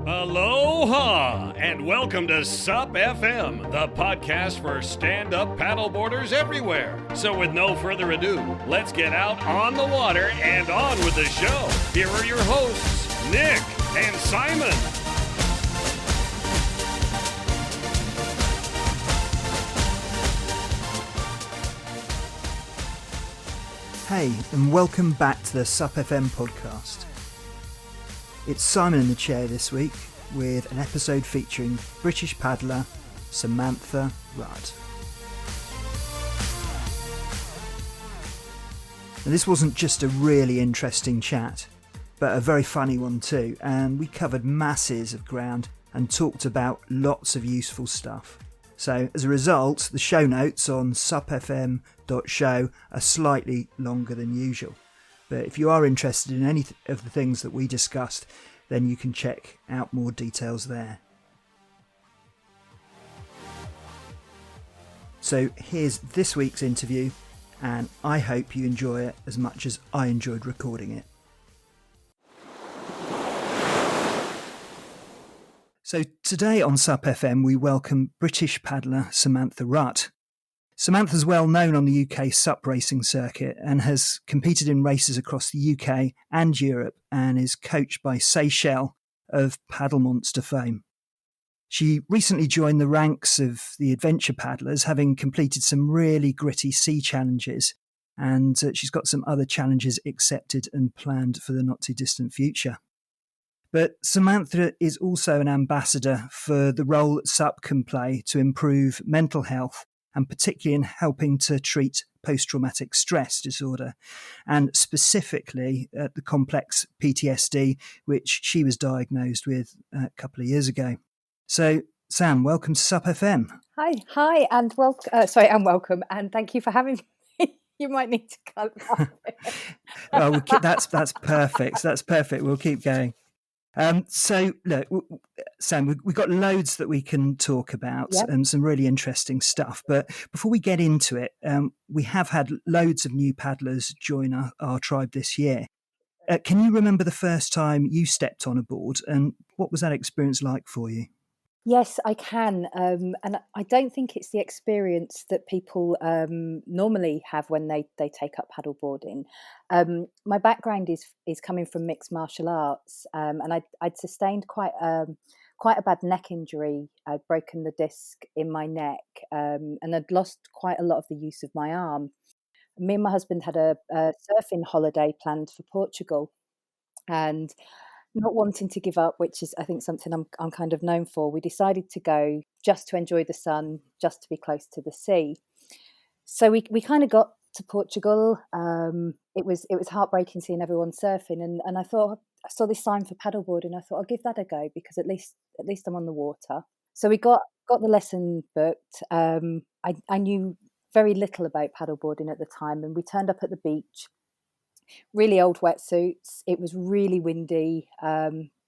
Aloha, and welcome to Sup FM, the podcast for stand-up paddleboarders everywhere. So with no further ado, let's get out on the water and on with the show. Here are your hosts, Nick and Simon. Hey, and welcome back to the Sup FM podcast. It's Simon in the chair this week with an episode featuring British paddler Samantha Rutt. And this wasn't just a really interesting chat, but a very funny one too, and we covered masses of ground and talked about lots of useful stuff. So as a result, the show notes on supfm.show are slightly longer than usual. But if you are interested in any of the things that we discussed, then you can check out more details there. So here's this week's interview, and I hope you enjoy it as much as I enjoyed recording it. So today on Sup FM, we welcome British paddler Samantha Rutt. Samantha's well known on the UK SUP racing circuit and has competed in races across the UK and Europe and is coached by Seychelles of Paddle Monster fame. She recently joined the ranks of the adventure paddlers, having completed some really gritty sea challenges, and she's got some other challenges accepted and planned for the not too distant future. But Samantha is also an ambassador for the role that SUP can play to improve mental health, and particularly in helping to treat post-traumatic stress disorder, and specifically the complex PTSD, which she was diagnosed with a couple of years ago. So, Sam, welcome to SUP FM. Hi, and welcome, and thank you for having me. You might need to cut that. Well, that's perfect. That's perfect. We'll keep going. So, look, Sam, we've got loads that we can talk about, and some really interesting stuff. But before we get into it, we have had loads of new paddlers join our tribe this year. Can you remember the first time you stepped on a board, and what was that experience like for you? Yes, I can. And I don't think it's the experience that people normally have when they take up paddleboarding. My background is coming from mixed martial arts, and I'd sustained quite a bad neck injury. I'd broken the disc in my neck, and I'd lost quite a lot of the use of my arm. Me and my husband had a surfing holiday planned for Portugal, and not wanting to give up, which is, I think, something I'm kind of known for, we decided to go just to enjoy the sun, just to be close to the sea. So we kind of got to Portugal. It was heartbreaking seeing everyone surfing, and I thought, I saw this sign for paddleboarding. I thought I'll give that a go because at least I'm on the water. So we got the lesson booked. I knew very little about paddleboarding at the time, and we turned up at the beach. Really old wetsuits. It was really windy.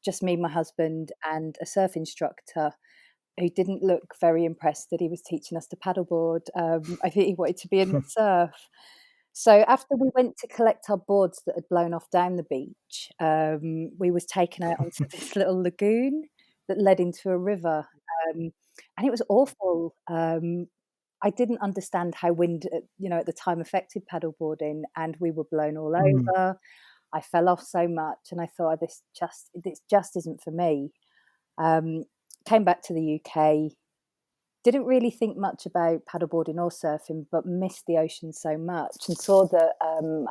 Just me, my husband, and a surf instructor who didn't look very impressed that he was teaching us to paddleboard. I think he wanted to be in the surf. So after we went to collect our boards that had blown off down the beach, we was taken out onto this little lagoon that led into a river, and it was awful. I didn't understand how wind, at the time affected paddleboarding, and we were blown all over. I fell off so much, and I thought, this just isn't for me. Came back to the UK, didn't really think much about paddleboarding or surfing, but missed the ocean so much, and saw that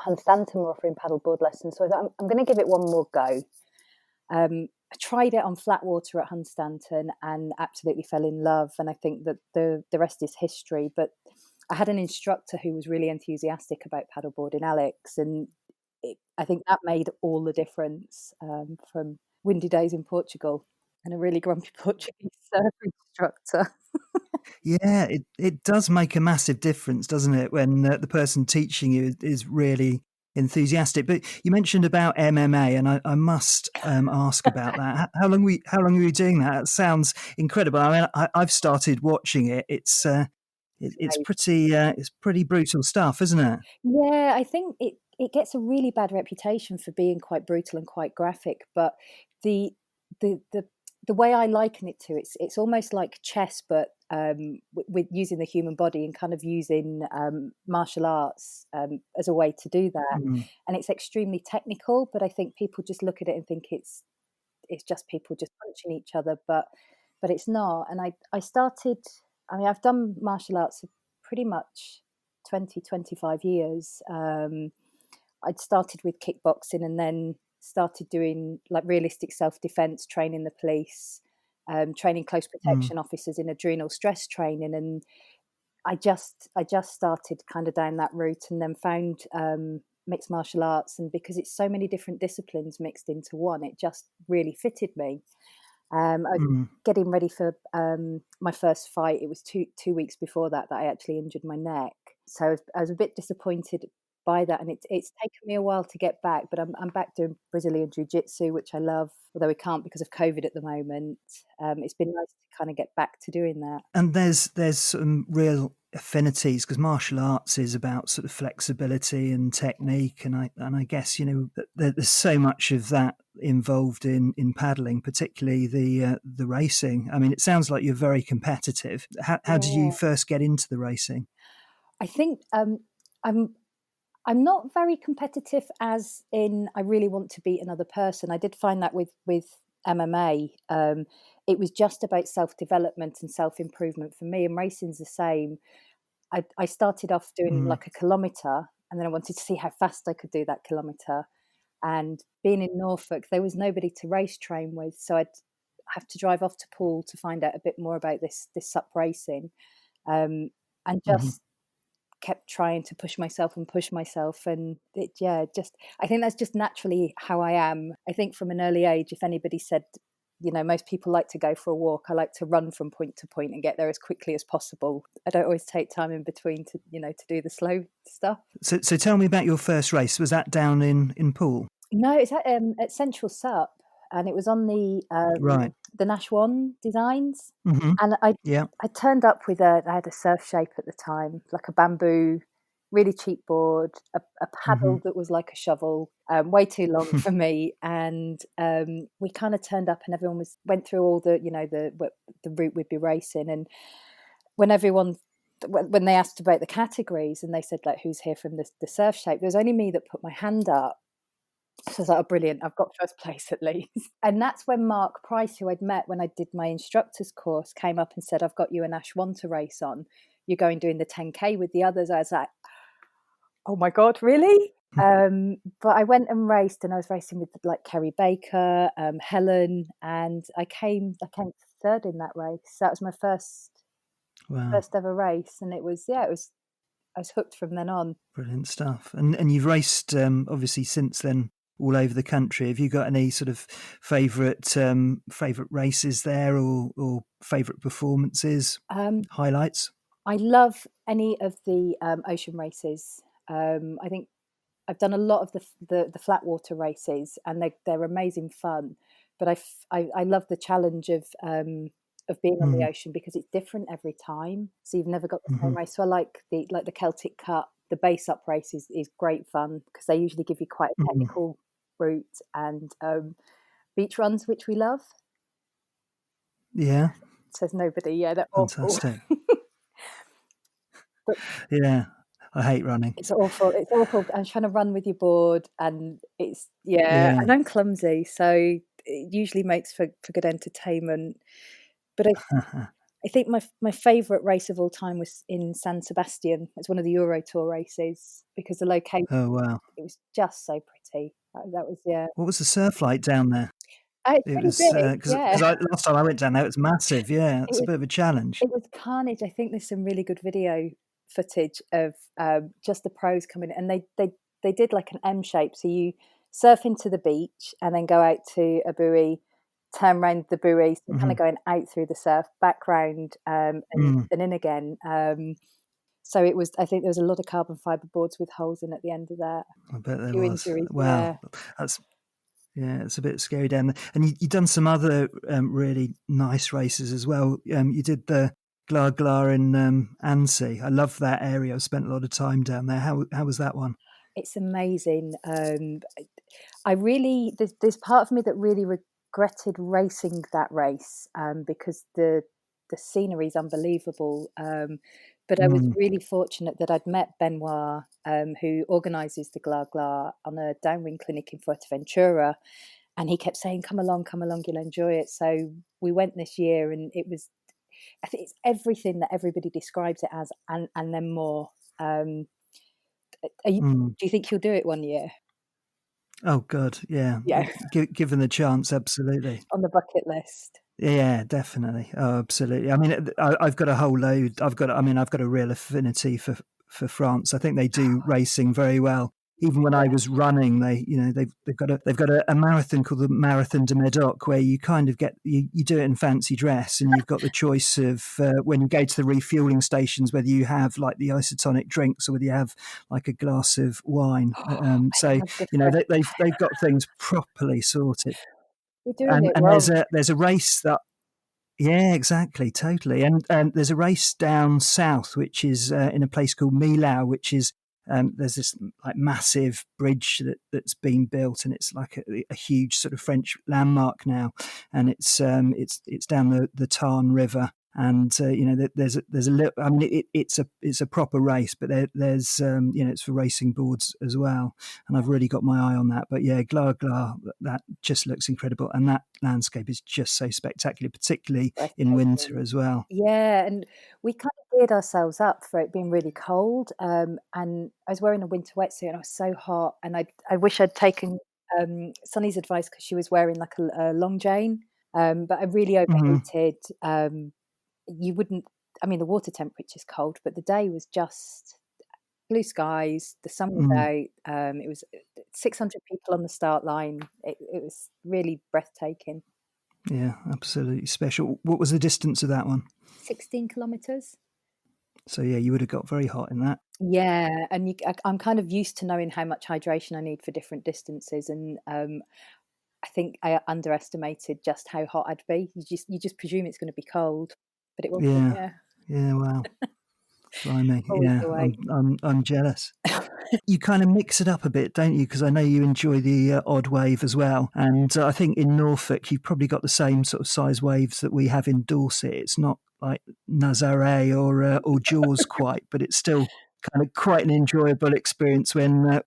Hunstanton were offering paddleboard lessons. So I thought, I'm going to give it one more go. I tried it on flat water at Hunstanton and absolutely fell in love. And I think that the rest is history. But I had an instructor who was really enthusiastic about paddleboarding, Alex, and I think that made all the difference from windy days in Portugal and a really grumpy Portuguese surf instructor. Yeah, it does make a massive difference, doesn't it, when the person teaching you is really enthusiastic. But you mentioned about MMA, and I must ask about that. How long were you doing that? It sounds incredible. I mean, I've started watching it. It's pretty brutal stuff, isn't it? Yeah, I think it gets a really bad reputation for being quite brutal and quite graphic. But the the way I liken it to, it's almost like chess, but with using the human body and kind of using martial arts as a way to do that. Mm. And it's extremely technical, but I think people just look at it and think it's just people just punching each other, but it's not. And I started. I mean, I've done martial arts for pretty much 20-25 years. I'd started with kickboxing and then started doing like realistic self-defense, training the police, training close protection officers in adrenal stress training. And I just started kind of down that route, and then found mixed martial arts. And because it's so many different disciplines mixed into one, it just really fitted me. I was getting ready for my first fight. It was two weeks before that I actually injured my neck. So I was a bit disappointed by that, and it's taken me a while to get back. But I'm back doing Brazilian Jiu-Jitsu, which I love, although we can't because of COVID at the moment. It's been nice to kind of get back to doing that. And there's some real affinities, because martial arts is about sort of flexibility and technique, and I guess, you know, there's so much of that involved in paddling, particularly the racing. I mean, it sounds like you're very competitive. How did you first get into the racing? I think I'm not very competitive, as in I really want to beat another person. I did find that with MMA. It was just about self-development and self-improvement for me, and racing's the same. I started off doing like a kilometre, and then I wanted to see how fast I could do that kilometre. And being in Norfolk, there was nobody to race train with, so I'd have to drive off to Poole to find out a bit more about this SUP racing, and just kept trying to push myself, and I think that's just naturally how I am. I think from an early age, if anybody said, you know, most people like to go for a walk, I like to run from point to point and get there as quickly as possible. I don't always take time in between to do the slow stuff. So tell me about your first race. Was that down in Poole? No, it's at Central SUP, and it was on the Right. the Nash One designs. Mm-hmm. And I turned up with I had a surf shape at the time, like a bamboo, really cheap board, a paddle that was like a shovel, way too long for me. And we kind of turned up, and everyone went through all the, you know, the route we'd be racing. And when they asked about the categories, and they said, like, who's here from the surf shape, there was only me that put my hand up. So I was like, oh, brilliant, I've got first place at least. And that's when Mark Price, who I'd met when I did my instructor's course, came up and said, I've got you a Nash 1 to race on. You're going doing the 10K with the others. I was like, oh my God, really? But I went and raced, and I was racing with like Kerry Baker, Helen, and I came third in that race. So that was my first ever race. And it was I was hooked from then on. Brilliant stuff. And you've raced obviously since then all over the country. Have you got any sort of favourite races there, or favourite performances, highlights? I love any of the ocean races. I think I've done a lot of the flat water races, and they're amazing fun. But I love the challenge of being on the ocean, because it's different every time. So you've never got the same race. So I like the Celtic Cup. The base up race is great fun, because they usually give you quite a technical route, and beach runs, which we love. Yeah. Says nobody. Yeah, they're fantastic. Awful. But yeah, I hate running. It's awful. It's awful. I'm trying to run with your board, and it's and I'm clumsy, so it usually makes for good entertainment. But I think my favourite race of all time was in San Sebastian. It's one of the Euro Tour races, because the location. Oh wow! It was just so pretty. That was What was the surf like down there? It was because last time I went down there, it was massive. Yeah, it's a bit of a challenge. It was carnage. I think there's some really good video footage of just the pros coming, and they did like an M shape. So you surf into the beach and then go out to a buoy, turn around the buoy, so kind of going out through the surf, back round, and in again. So it was. I think there was a lot of carbon fibre boards with holes in at the end of that. I bet there was. Injuries, wow, it's a bit scary down there. And you've done some other really nice races as well. You did the Glar Glar in Annecy. I love that area. I've spent a lot of time down there. How was that one? It's amazing. I really there's part of me that really regretted racing that race because the scenery is unbelievable. But I was Mm. really fortunate that I'd met Benoit, who organises the Gla Gla, on a downwind clinic in Fuerteventura. And he kept saying, come along, you'll enjoy it. So we went this year, and it was, I think it's everything that everybody describes it as, and then more. Mm. Do you think you'll do it one year? Oh God, yeah. Yeah, Given the chance, absolutely. on the bucket list. Yeah, definitely. Oh, absolutely. I mean, I've got a whole load. I've got a real affinity for France. I think they do racing very well. Even when I was running, they've got a marathon called the Marathon de Medoc, where you kind of you do it in fancy dress, and you've got the choice of when you go to the refueling stations, whether you have like the isotonic drinks or whether you have like a glass of wine. I So love the they've got things properly sorted. You're doing And it wrong. there's a race that yeah, exactly, totally. And there's a race down south, which is in a place called Millau, which is there's this like massive bridge that's been built, and it's like a huge sort of French landmark now, and it's down the Tarn River. And there's a little. I mean, it's a proper race, but there's it's for racing boards as well, and I've really got my eye on that. But yeah, Gla Gla, that just looks incredible, and that landscape is just so spectacular, particularly in winter Breathtaking. as well. Yeah, and we kind of geared ourselves up for it being really cold. And I was wearing a winter wetsuit, and I was so hot. And I wish I'd taken Sunny's advice, because she was wearing like a long jane. But I really Mm, overheated. You wouldn't. I mean, the water temperature's cold, but the day was just blue skies. The sun was mm, out. It was 600 people on the start line. It was really breathtaking. yeah, absolutely special. What was the distance of that one? 16 kilometers. So yeah, you would have got very hot in that. Yeah, and I'm kind of used to knowing how much hydration I need for different distances, and I think I underestimated just how hot I'd be. You just presume it's going to be cold, but it wasn't. Yeah, Yeah, yeah, wow, blimey, always yeah, the way. I'm jealous. You kind of mix it up a bit, don't you? Because I know you enjoy the odd wave as well. And I think in Norfolk, you've probably got the same sort of size waves that we have in Dorset. It's not like Nazare or Jaws quite, but it's still kind of quite an enjoyable experience when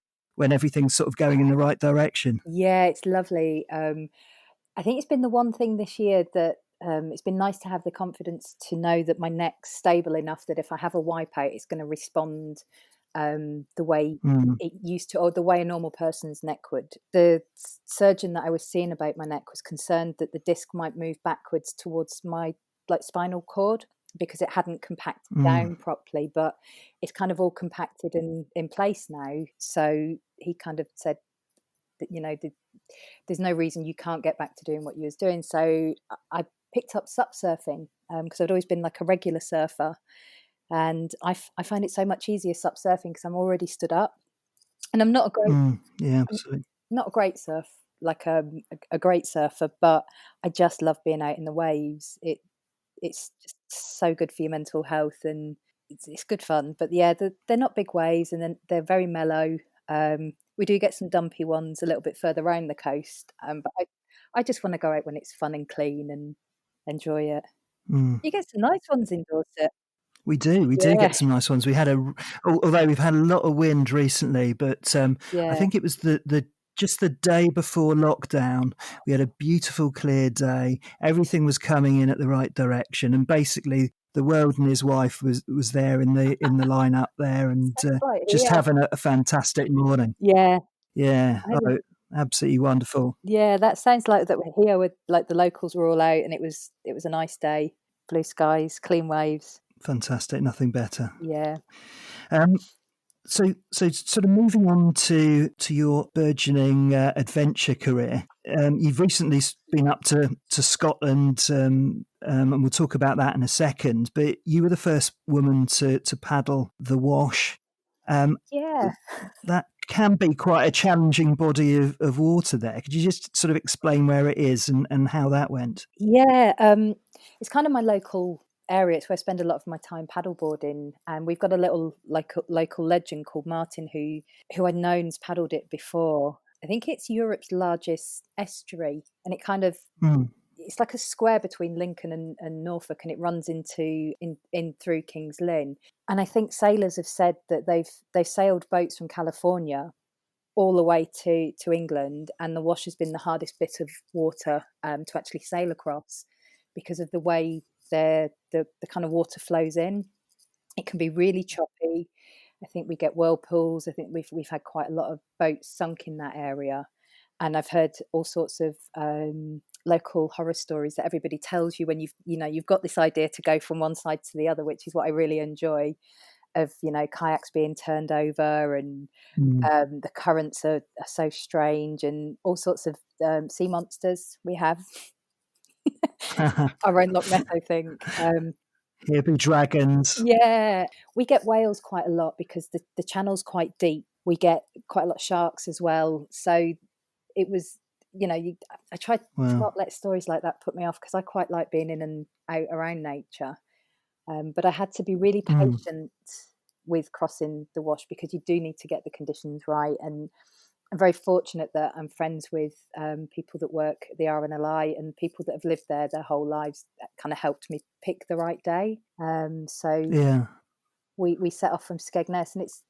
everything's sort of going in the right direction. Yeah, it's lovely. I think it's been the one thing this year that it's been nice to have the confidence to know that my neck's stable enough that if I have a wipeout, it's going to respond the way Mm, it used to, or the way a normal person's neck would. The surgeon that I was seeing about my neck was concerned that the disc might move backwards towards my like spinal cord, because it hadn't compacted mm, down properly, but it's kind of all compacted in place now. So he kind of said that there's no reason you can't get back to doing what you was doing. So I picked up sup surfing, because I'd always been like a regular surfer, and I find it so much easier sup surfing because I'm already stood up, and yeah, I'm absolutely. not a great surf like a great surfer, but I just love being out in the waves. It's just so good for your mental health, and it's good fun. But yeah, they're not big waves, and then they're very mellow. We do get some dumpy ones a little bit further around the coast, but I just want to go out when it's fun and clean and enjoy it. Mm. You get some nice ones in Dorset. We do Yeah, get some nice ones. Although we've had a lot of wind recently, but I yeah. think it was the just the day before lockdown, we had a beautiful clear day. Everything was coming in at the right direction, and basically the world and his wife was there in the lineup there, and Sounds like just here. having a fantastic morning. Yeah, Yeah, I love. oh, absolutely wonderful, Yeah, that sounds like that. We're here with like the locals were all out, and it was a nice day. Blue skies, clean waves. fantastic, nothing better. Yeah. Um, so sort of moving on to your burgeoning adventure career, you've recently been up to Scotland, and we'll talk about that in a second. But you were the first woman to paddle the Wash. Um, Yeah. that can be quite a challenging body of water there. Could you just sort of explain where it is and how that went? Yeah, it's kind of my local area. It's where I spend a lot of my time paddleboarding, and we've got a little local legend called Martin who I'd known's paddled it before. I think it's Europe's largest estuary, and it kind of Mm. it's like a square between Lincoln and Norfolk, and it runs into in through King's Lynn. And I think sailors have said that they've sailed boats from California all the way to England, and the Wash has been the hardest bit of water to actually sail across because of the way the kind of water flows in. It can be really choppy. I think we get whirlpools. I think we've had quite a lot of boats sunk in that area, and I've heard all sorts of local horror stories that everybody tells you when you've got this idea to go from one side to the other, which is what I really enjoy. Of kayaks being turned over, and Mm. the currents are so strange, and all sorts of sea monsters we have. Our own Loch Ness, I think. Here be dragons. Yeah, we get whales quite a lot because the channel's quite deep. We get quite a lot of sharks as well. So it was, I tried to Wow. not let stories like that put me off because I quite like being in and out around nature. But I had to be really Mm. patient with crossing the Wash because you do need to get the conditions right. And I'm very fortunate that I'm friends with people that work at the RNLI and people that have lived there their whole lives. That kind of helped me pick the right day. So Yeah. we set off from Skegness, and it's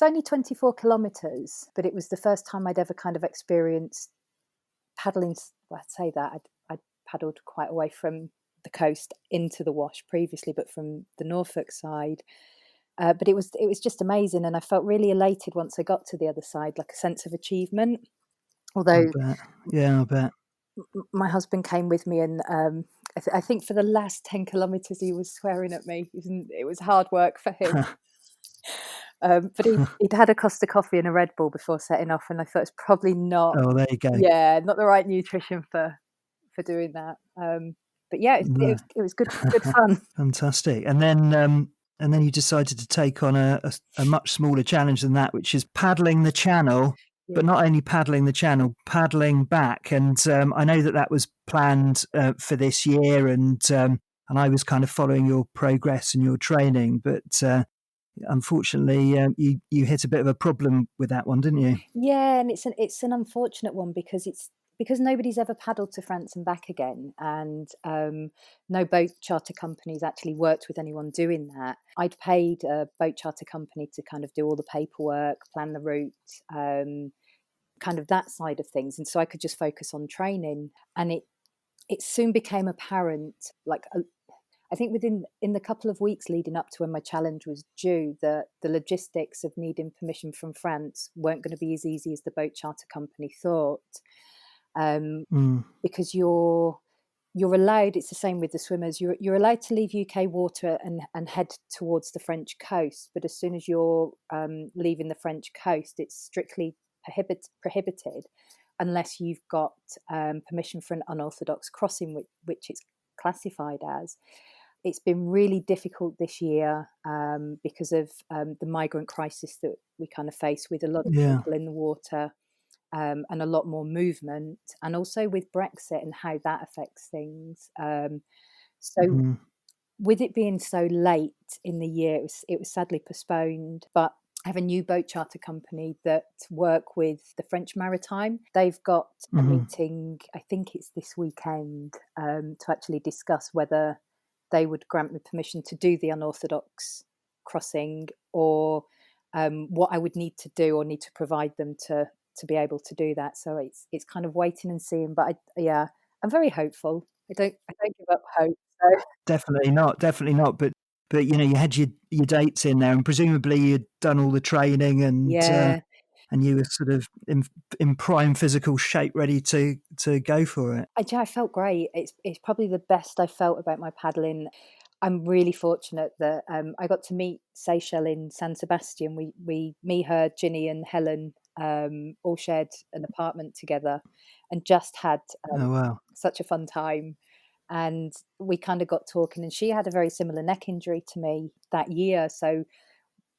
only 24 kilometres, but it was the first time I'd ever kind of experienced paddling. Well, I'd say that I'd paddled quite away from the coast into the Wash previously, but from the Norfolk side. But it was just amazing, and I felt really elated once I got to the other side, like a sense of achievement. I Although bet. Yeah, I bet. my husband came with me, and I think for the last 10 kilometres he was swearing at me. It was hard work for him. But he'd had a Costa coffee and a Red Bull before setting off, and I thought it's probably not, Oh, there you go. not the right nutrition for doing that. But yeah, No. it was good fun. Fantastic. And then you decided to take on a much smaller challenge than that, which is paddling the channel, Yeah. but not only paddling the channel, paddling back. And I know that was planned for this year, and I was kind of following your progress and your training, but unfortunately, you hit a bit of a problem with that one, didn't you? Yeah, and it's an unfortunate one because nobody's ever paddled to France and back again, and no boat charter companies actually worked with anyone doing that. I'd paid a boat charter company to kind of do all the paperwork, plan the route, kind of that side of things, and so I could just focus on training. And it soon became apparent, like I think in the couple of weeks leading up to when my challenge was due, that the logistics of needing permission from France weren't going to be as easy as the boat charter company thought, because you're allowed. It's the same with the swimmers. You're allowed to leave UK water and head towards the French coast, but as soon as you're leaving the French coast, it's strictly prohibited unless you've got permission for an unorthodox crossing, which it's classified as. It's been really difficult this year because of the migrant crisis that we kind of face, with a lot of Yeah. people in the water and a lot more movement, and also with Brexit and how that affects things. So with it being so late in the year, it was sadly postponed. But I have a new boat charter company that work with the French Maritime. They've got a meeting, I think it's this weekend, to actually discuss whether they would grant me permission to do the unorthodox crossing, or what I would need to do or need to provide them to be able to do that. So it's kind of waiting and seeing. But I'm very hopeful. I don't give up hope. So. Definitely not. But you had your dates in there, and presumably you'd done all the training, Yeah, and you were sort of in prime physical shape, ready to go for it. I felt great. It's probably the best I felt about my paddling. I'm really fortunate that I got to meet Seychelles in San Sebastian. Me, her, Ginny, and Helen all shared an apartment together, and just had Oh wow! such a fun time. And we kind of got talking, and she had a very similar neck injury to me that year, so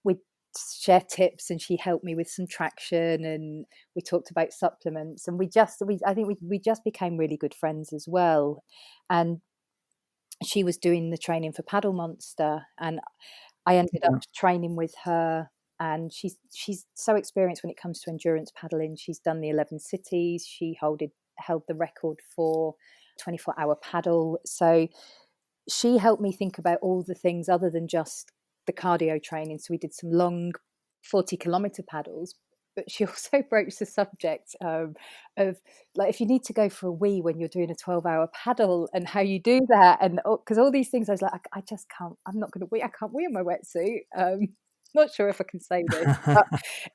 we share tips, and she helped me with some traction, and we talked about supplements, and I think we just became really good friends as well. And she was doing the training for Paddle Monster, and I ended up training with her and she's so experienced when it comes to endurance paddling. She's done the 11 cities. She held the record for 24-hour paddle. So she helped me think about all the things other than just the cardio training. So we did some long 40-kilometer paddles, but she also broached the subject of like if you need to go for a wee when you're doing a 12-hour paddle and how you do that, and because all these things I was like, I just can't, I'm not going to wee, I can't wee in my wetsuit. Not sure if I can say this, but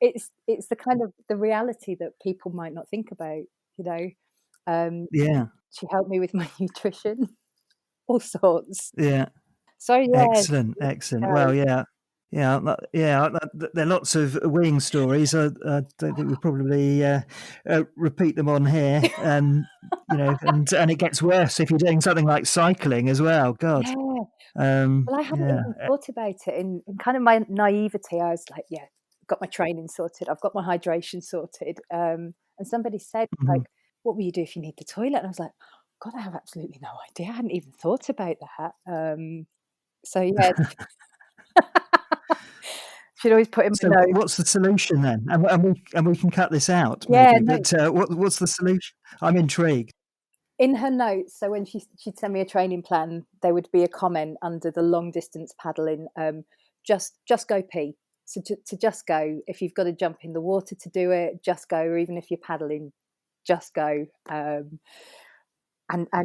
it's the kind of the reality that people might not think about, you know. Yeah, She helped me with my nutrition, all sorts. yeah. So yeah, Excellent, excellent. go. Well, yeah, yeah, there are lots of winging stories. I don't think we'll probably repeat them on here. You know, and it gets worse if you're doing something like cycling as well. God, Yeah. Well, I hadn't yeah. even thought about it in kind of my naivety. I was like, yeah, got my training sorted. I've got my hydration sorted. And somebody said, like, Mhm. what will you do if you need the toilet? And I was like, God, I have absolutely no idea. I hadn't even thought about that. So yeah, should always put in So, my notes. what's the solution then? And we can cut this out Yeah, maybe. no, But what's the solution? I'm intrigued. in her notes. So when she'd send me a training plan, there would be a comment under the long distance paddling. Just go pee. So to just go. If you've got to jump in the water to do it, just go. Or even if you're paddling, just go. And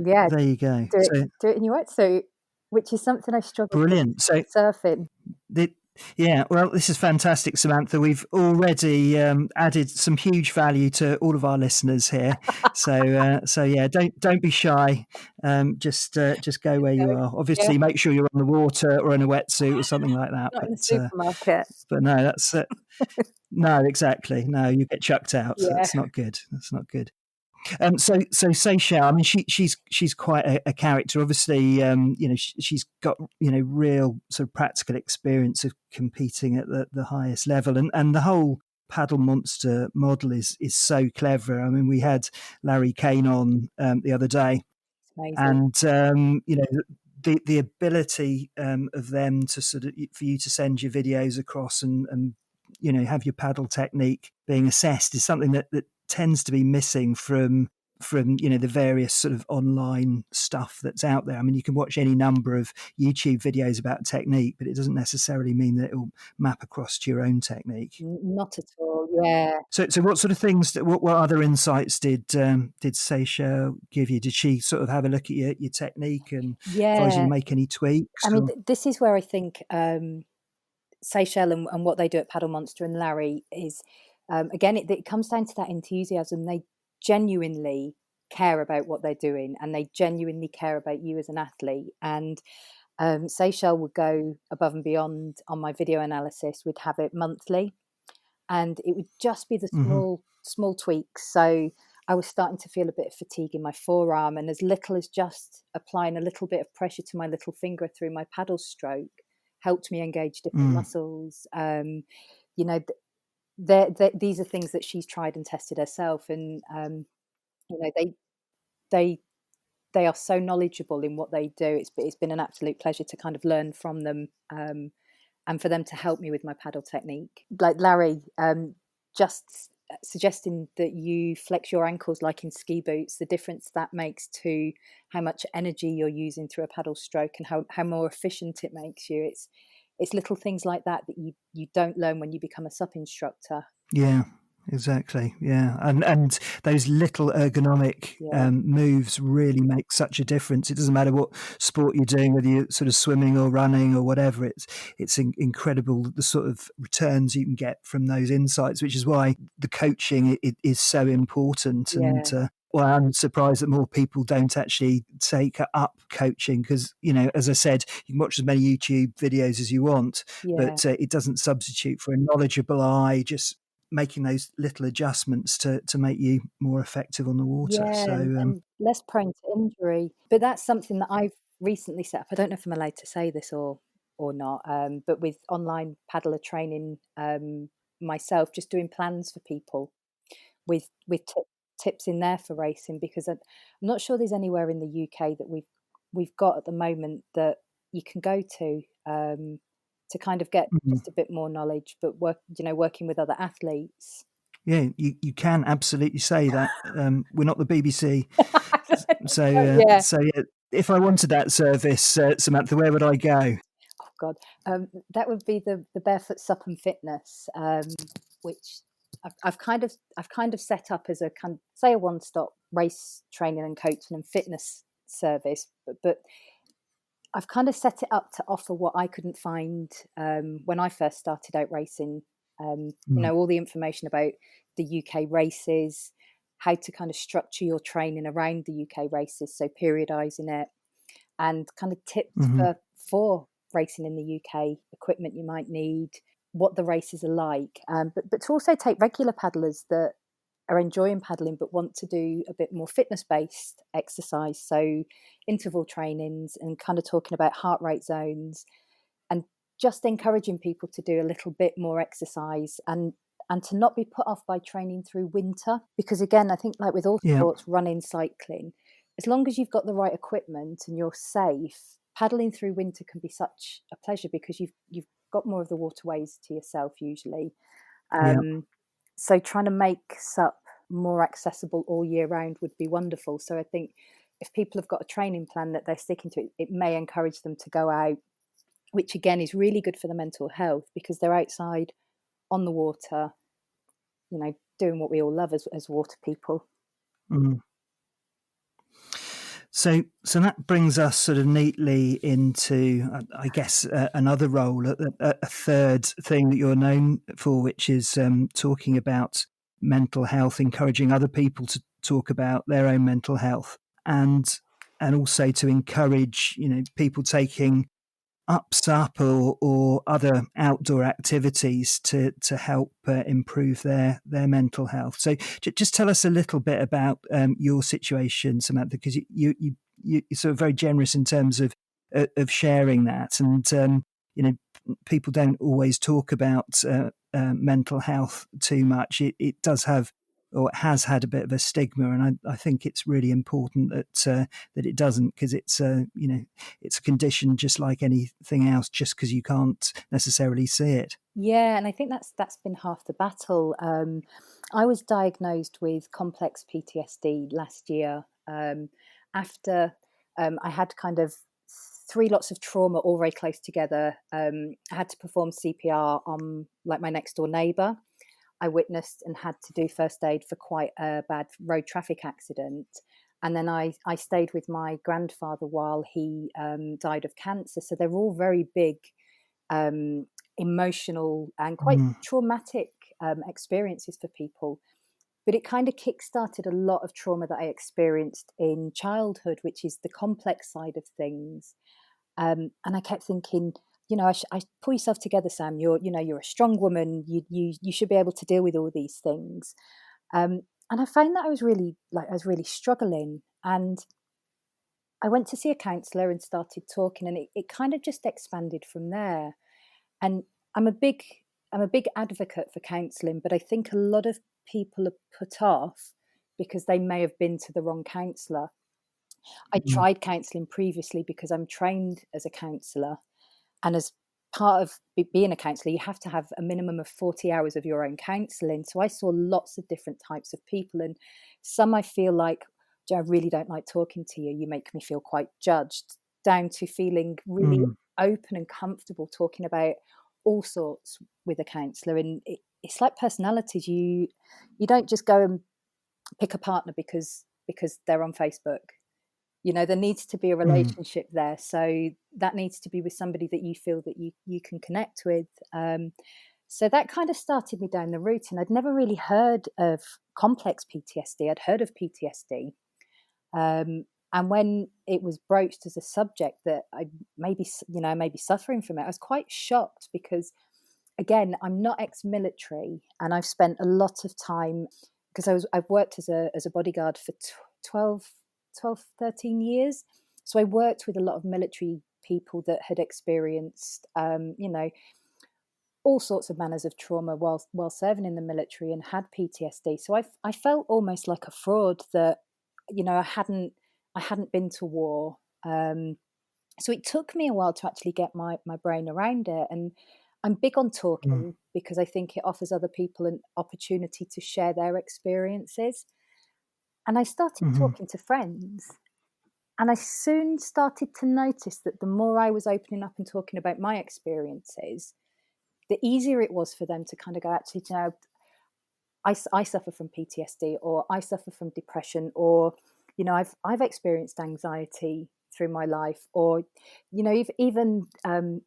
yeah, There you go. do it So do it in your wetsuit, which is something I struggled with brilliant. So surfing. The, yeah, well, this is fantastic, Samantha. We've already added some huge value to all of our listeners here. So yeah, don't be shy. Just go where you So, are. yeah, Obviously, make sure you're on the water or in a wetsuit or something like that. not in the supermarket. But no, that's no, exactly. No, you get chucked out. Yeah, That's not good. That's not good. So Seychelles, I mean, she's quite a character. Obviously, you know, she's got, you know, real sort of practical experience of competing at the highest level, and the whole paddle monster model is so clever. I mean, we had Larry Kane on the other day, it's amazing. and you know. The ability of them to sort of for you to send your videos across and you know have your paddle technique being assessed is something that tends to be missing from you know the various sort of online stuff that's out there. I mean, you can watch any number of YouTube videos about technique, but it doesn't necessarily mean that it will map across to your own technique. Not at all. Yeah, So what sort of things? What other insights did Seisha give you? Did she sort of have a look at your technique and advise you yeah. to make any tweaks? I mean, Or? this is where I think Seychelles and what they do at Paddle Monster and Larry is, again, it comes down to that enthusiasm. They genuinely care about what they're doing, and they genuinely care about you as an athlete. And Seychelles would go above and beyond on my video analysis. We'd have it monthly, and it would just be the Hmm. small tweaks. So I was starting to feel a bit of fatigue in my forearm, and as little as just applying a little bit of pressure to my little finger through my paddle stroke helped me engage different Mm. muscles. You know, these are things that she's tried and tested herself, and you know, they they are so knowledgeable in what they do. It's been an absolute pleasure to kind of learn from them, and for them to help me with my paddle technique. Like Larry, just suggesting that you flex your ankles like in ski boots, the difference that makes to how much energy you're using through a paddle stroke and how more efficient it makes you. It's little things like that that you don't learn when you become a SUP instructor. Yeah, exactly. Yeah, and those little ergonomic Yeah, moves really make such a difference. It doesn't matter what sport you're doing, whether you're sort of swimming or running or whatever. It's incredible the sort of returns you can get from those insights, which is why the coaching is so important. yeah, Well, I'm surprised that more people don't actually take up coaching because, you know, as I said, you can watch as many YouTube videos as you want, yeah. but it doesn't substitute for a knowledgeable eye. Just making those little adjustments to make you more effective on the water. Yeah, So and less prone to injury. But that's something that I've recently set up. I don't know if I'm allowed to say this or not, but with online paddler training, myself, just doing plans for people with tips in there for racing, because I'm not sure there's anywhere in the UK that we've got at the moment that you can go to. to kind of get Mhm. just a bit more knowledge, but working with other athletes. Yeah, you can absolutely say that. We're not the BBC, Yeah. so yeah. If I wanted that service, Samantha, where would I go? Oh God, that would be the Barefoot Sup and Fitness, which I've kind of set up as a kind say a one-stop race training and coaching and fitness service, but I've kind of set it up to offer what I couldn't find when I first started out racing. Mm. All the information about the UK races, how to kind of structure your training around the UK races, so periodising it, and kind of tips Mhm. for racing in the UK, equipment you might need, what the races are like, but to also take regular paddlers that are enjoying paddling but want to do a bit more fitness based exercise, so interval trainings and kind of talking about heart rate zones and just encouraging people to do a little bit more exercise and to not be put off by training through winter, because again, I think like with all Yeah, sports, running, cycling, as long as you've got the right equipment and you're safe, paddling through winter can be such a pleasure because you've got more of the waterways to yourself usually. yeah. So trying to make SUP more accessible all year round would be wonderful. So I think if people have got a training plan that they're sticking to, it may encourage them to go out, which again is really good for the mental health because they're outside on the water, doing what we all love as water people. Mm. So that brings us sort of neatly into, I guess, another role, a third thing that you're known for, which is talking about mental health, encouraging other people to talk about their own mental health, and also to encourage, people taking up SUP or other outdoor activities to help improve their mental health. So just tell us a little bit about your situation, Samantha, because you're sort of very generous in terms of sharing that, and people don't always talk about mental health too much. It does have, or it has had, a bit of a stigma, and I think it's really important that it doesn't, because it's it's a condition just like anything else, just because you can't necessarily see it. Yeah, and I think that's been half the battle. I was diagnosed with complex PTSD last year, after I had kind of three lots of trauma all very close together. I had to perform CPR on like my next door neighbour. I witnessed and had to do first aid for quite a bad road traffic accident. And then I stayed with my grandfather while he died of cancer. So they're all very big um, emotional and quite Mm, traumatic experiences for people. But it kind of kick-started a lot of trauma that I experienced in childhood, which is the complex side of things. And I kept thinking, I pull yourself together, Sam. You're a strong woman. You should be able to deal with all these things. And I found that I was really struggling. And I went to see a counsellor and started talking, and it kind of just expanded from there. And I'm a big I'm a big advocate for counselling, but I think a lot of people are put off because they may have been to the wrong counsellor. I mm, tried counselling previously because I'm trained as a counsellor, and as part of being a counsellor, you have to have a minimum of 40 hours of your own counselling. So I saw lots of different types of people, and some I feel like, "Joe, I really don't like talking to you. You make me feel quite judged," down to feeling really mm, open and comfortable talking about all sorts with a counsellor. And it's like personalities. You don't just go and pick a partner because they're on Facebook. There needs to be a mm. relationship there, so that needs to be with somebody that you feel that you can connect with. So that kind of started me down the route, and I'd never really heard of complex PTSD. I'd heard of PTSD, and when it was broached as a subject that I maybe suffering from it, I was quite shocked because, again, I'm not ex-military, and I've spent a lot of time because I've worked as a bodyguard for 12, 13 years. So I worked with a lot of military people that had experienced, all sorts of manners of trauma while serving in the military and had PTSD. So I felt almost like a fraud that, I hadn't been to war. So it took me a while to actually get my brain around it. And I'm big on Mm. talking because I think it offers other people an opportunity to share their experiences. And I started Hmm. talking to friends, and I soon started to notice that the more I was opening up and talking about my experiences, the easier it was for them to kind of go, actually, you know, I suffer from PTSD, or I suffer from depression, or, you know, I've experienced anxiety through my life, or, you know, even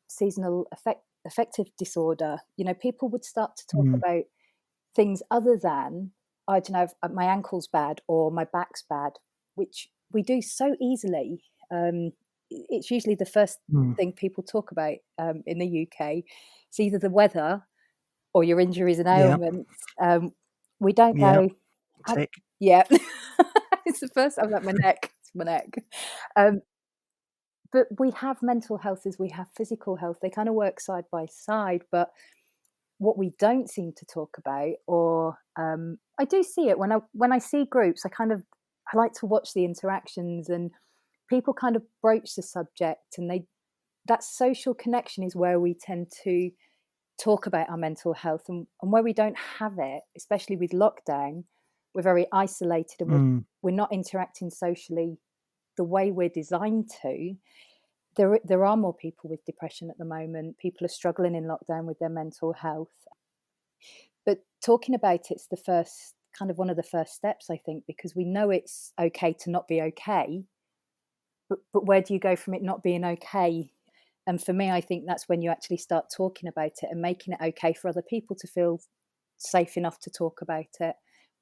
seasonal affective disorder. You know, people would start to talk Mm. about things other than, I don't know, my ankle's bad or my back's bad, which we do so easily. It's usually the first Mm. thing people talk about in the UK. It's either the weather or your injuries and Yeah. ailments. We don't Yeah. go, Tick. yeah. It's the first. I'm like, my neck. It's my neck. Um, but we have mental health as we have physical health. They kind of work side by side. But what we don't seem to talk about, or I do see it when I see groups. I like to watch the interactions, and people kind of broach the subject, and that social connection is where we tend to talk about our mental health, and where we don't have it, especially with lockdown, we're very isolated, and Mm. we're not interacting socially the way we're designed to. There are more people with depression at the moment. People are struggling in lockdown with their mental health. But talking about it's the first, kind of one of the first steps, I think, because we know it's okay to not be okay, but where do you go from it not being okay? And for me, I think that's when you actually start talking about it and making it okay for other people to feel safe enough to talk about it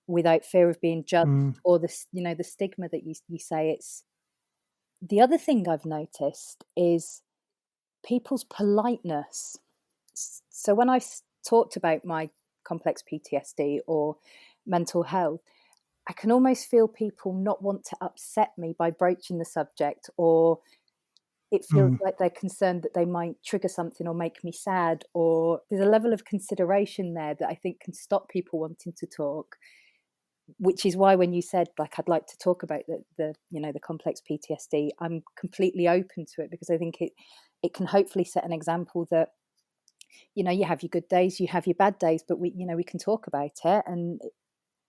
without fear of being judged, Mm. or the stigma that you say. It's the other thing I've noticed is people's politeness. So when talked about my complex PTSD or mental health, I can almost feel people not want to upset me by broaching the subject, or it feels Mm. like they're concerned that they might trigger something or make me sad, or there's a level of consideration there that I think can stop people wanting to talk. Which is why when you said, like, I'd like to talk about the complex PTSD, I'm completely open to it, because I think it can hopefully set an example that, you know, you have your good days, you have your bad days, but we can talk about it and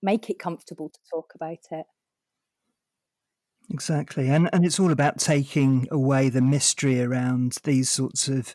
make it comfortable to talk about it. Exactly, and it's all about taking away the mystery around these sorts of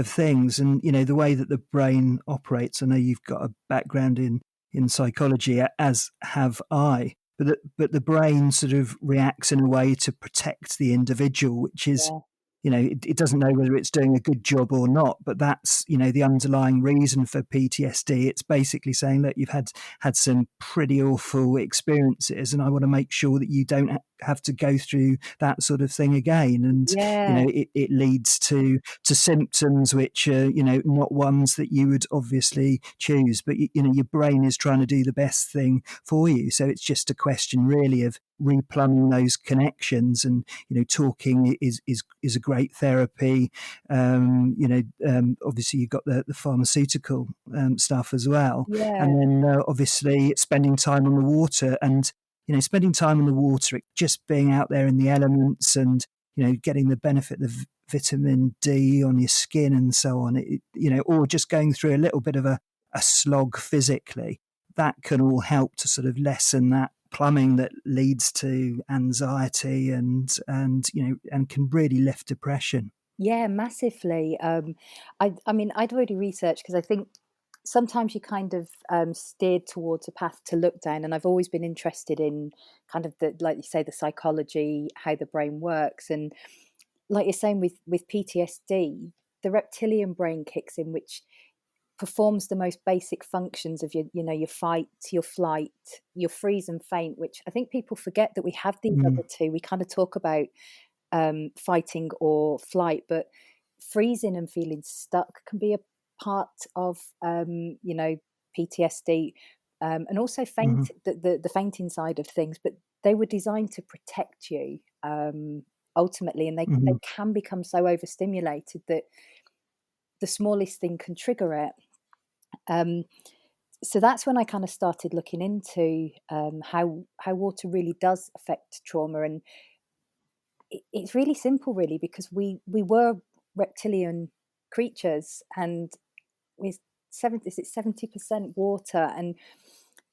things, and you know the way that the brain operates. I know you've got a background in psychology, as have I, but the brain sort of reacts in a way to protect the individual, which is, Yeah. you know, it doesn't know whether it's doing a good job or not, but that's, you know, the underlying reason for PTSD. It's basically saying, look, you've had some pretty awful experiences, and I want to make sure that you don't have to go through that sort of thing again. And you Yeah. know, it leads to symptoms which are, you know, not ones that you would obviously choose, but you know, your brain is trying to do the best thing for you. So it's just a question really of replumbing those connections, and you know, talking is a great therapy. You know, obviously you've got the pharmaceutical stuff as well, Yeah. and then obviously spending time on the water, and you know, spending time on the water, just being out there in the elements, and you know, getting the benefit of vitamin D on your skin and so on. You know, or just going through a little bit of a slog physically, that can all help to sort of lessen that plumbing that leads to anxiety, and you know, and can really lift depression. Yeah, massively. I mean, I'd already researched, because I think sometimes you kind of steered towards a path to look down, and I've always been interested in kind of like you say, the psychology, how the brain works, and like you're saying with PTSD, the reptilian brain kicks in, which performs the most basic functions of your fight, your flight, your freeze and faint, which I think people forget that we have these Mm. other two. We kind of talk about fighting or flight, but freezing and feeling stuck can be a part of PTSD, and also Hmm. the fainting side of things. But they were designed to protect you, ultimately, and they Hmm. can become so overstimulated that the smallest thing can trigger it. Um, so that's when I kind of started looking into how water really does affect trauma. And it's really simple, really, because we were reptilian creatures, and with 70% water, and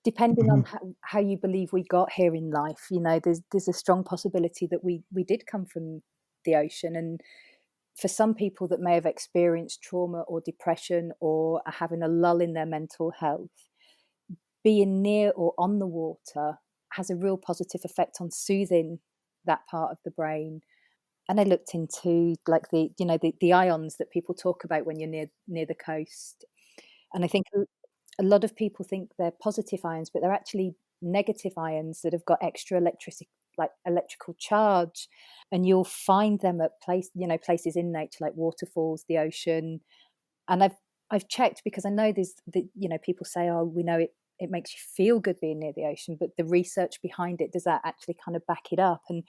depending on Mhm. how you believe we got here in life, there's a strong possibility that we did come from the ocean. And for some people that may have experienced trauma or depression or are having a lull in their mental health, being near or on the water has a real positive effect on soothing that part of the brain. And I looked into, like, the ions that people talk about when you're near the coast. And I think a lot of people think they're positive ions, but they're actually negative ions that have got extra electrical charge. And you'll find them at places in nature like waterfalls, the ocean. And I've checked, because I know people say, oh, we know it makes you feel good being near the ocean, but the research behind it, does that actually kind of back it up? And